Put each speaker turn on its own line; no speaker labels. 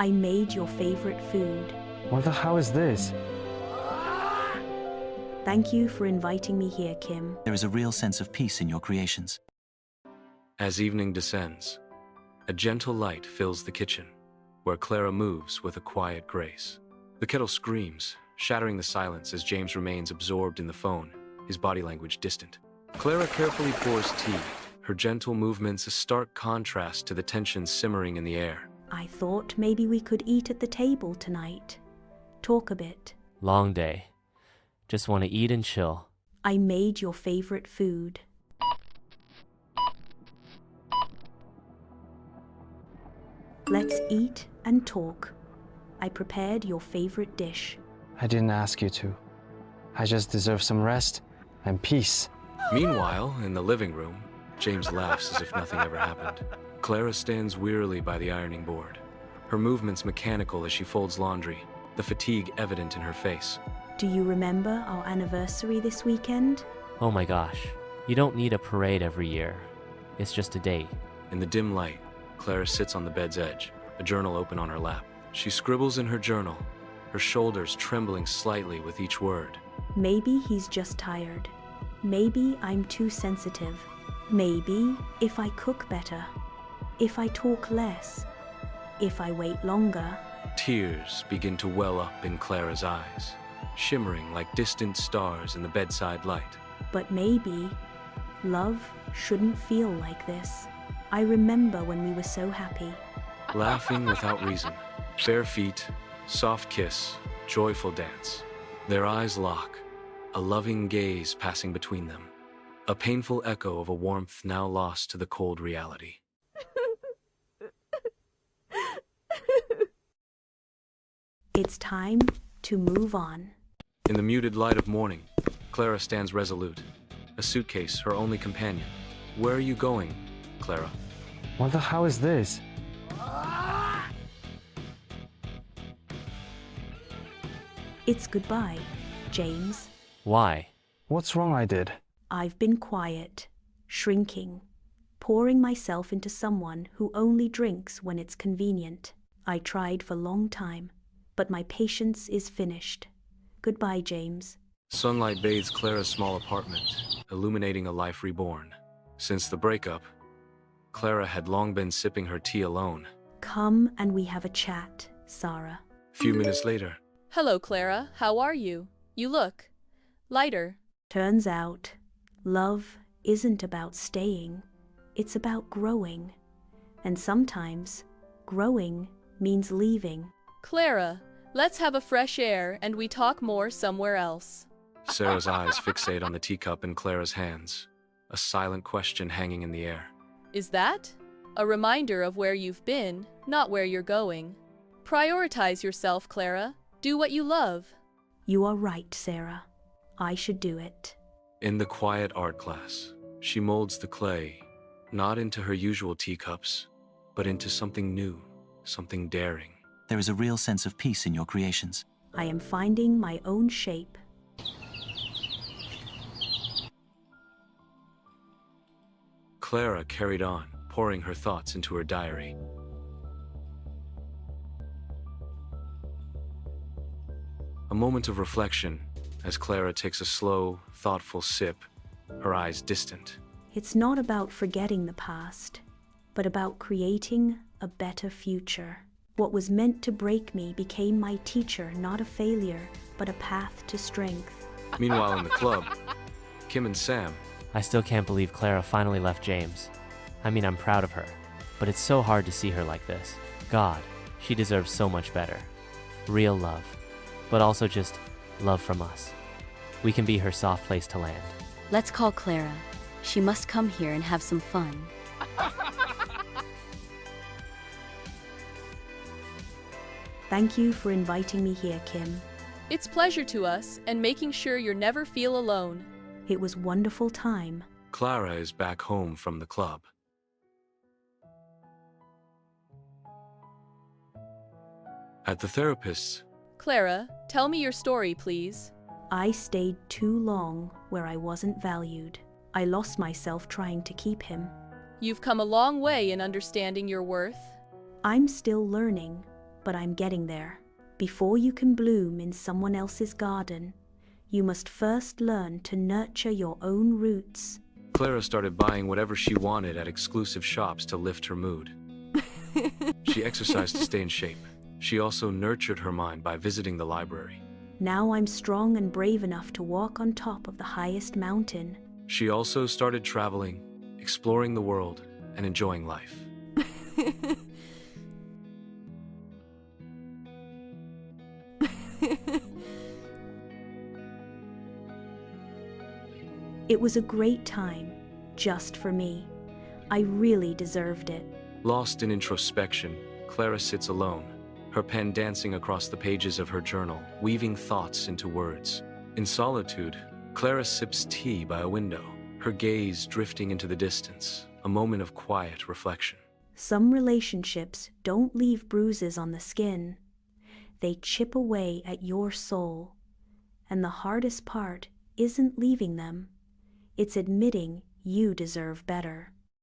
I made your favorite food.
What the hell is this?
Thank you for inviting me here, Kim.
There is a real sense of peace in your creations.
As evening descends, a gentle light fills the kitchen, where Clara moves with a quiet grace. The kettle screams, shattering the silence as James remains absorbed in the phone, his body language distant. Clara carefully pours tea, her gentle movements a stark contrast to the tension simmering in the air.
I thought maybe we could eat at the table tonight. Talk a bit.
Long day. Just want to eat and chill.
I made your favorite food. Let's eat and talk. I prepared your favorite dish.
I didn't ask you to. I just deserve some rest and peace.
Meanwhile, in the living room, James laughs as if nothing ever happened. Clara stands wearily by the ironing board, her movements mechanical as she folds laundry, the fatigue evident in her face.
Do you remember our anniversary this weekend?
Oh my gosh. You don't need a parade every year. It's just a date.
In the dim light, Clara sits on the bed's edge, a journal open on her lap. She scribbles in her journal, her shoulders trembling slightly with each word.
Maybe he's just tired. Maybe I'm too sensitive. Maybe if I cook better, if I talk less, if I wait longer.
Tears begin to well up in Clara's eyes, shimmering like distant stars in the bedside light.
But maybe love shouldn't feel like this. I remember when we were so happy.
Laughing without reason, bare feet, soft kiss, joyful dance. Their eyes lock, a loving gaze passing between them, a painful echo of a warmth now lost to the cold reality.
It's time to move on.
In the muted light of morning, Clara stands resolute, a suitcase her only companion. Where are you going, Clara?
What the hell is this?
It's goodbye, James.
Why?
What's wrong I did?
I've been quiet, shrinking, pouring myself into someone who only drinks when it's convenient. I tried for a long time, but my patience is finished. Goodbye, James.
Sunlight bathes Clara's small apartment, illuminating a life reborn. Since the breakup, Clara had long been sipping her tea alone.
Come and we have a chat, Sarah.
Few minutes later,
Hello, Clara. How are you? You look lighter.
Turns out, love isn't about staying. It's about growing. And sometimes, growing means leaving.
Clara, let's have a fresh air and we talk more somewhere else.
Sarah's eyes fixate on the teacup in Clara's hands, a silent question hanging in the air.
Is that a reminder of where you've been, not where you're going? Prioritize yourself, Clara. Do what you love.
You are right, Sarah. I should do it.
In the quiet art class, she molds the clay, not into her usual teacups, but into something new, something daring.
There is a real sense of peace in your creations.
I am finding my own shape.
Clara carried on, pouring her thoughts into her diary. A moment of reflection as Clara takes a slow, thoughtful sip, her eyes distant.
It's not about forgetting the past, but about creating a better future. What was meant to break me became my teacher, not a failure, but a path to strength.
Meanwhile in the club, Kim and Sam.
I still can't believe Clara finally left James. I mean, I'm proud of her, but it's so hard to see her like this. God, she deserves so much better. Real love, but also just love from us. We can be her soft place to land.
Let's call Clara. She must come here and have some fun.
Thank you for inviting me here, Kim.
It's pleasure to us and making sure you never feel alone.
It was wonderful time.
Clara is back home from the club. At the therapist's,
Clara, tell me your story, please.
I stayed too long where I wasn't valued. I lost myself trying to keep him.
You've come a long way in understanding your worth.
I'm still learning, but but I'm getting there. Before you can bloom in someone else's garden, you must first learn to nurture your own roots.
Clara started buying whatever she wanted at exclusive shops to lift her mood. She exercised to stay in shape. She also nurtured her mind by visiting the library.
Now I'm strong and brave enough to walk on top of the highest mountain.
She also started traveling, exploring the world, and enjoying life.
It was a great time, just for me. I really deserved it.
Lost in introspection, Clara sits alone, her pen dancing across the pages of her journal, weaving thoughts into words. In solitude, Clara sips tea by a window, her gaze drifting into the distance, a moment of quiet reflection.
Some relationships don't leave bruises on the skin. They chip away at your soul. And the hardest part isn't leaving them. It's admitting you deserve better.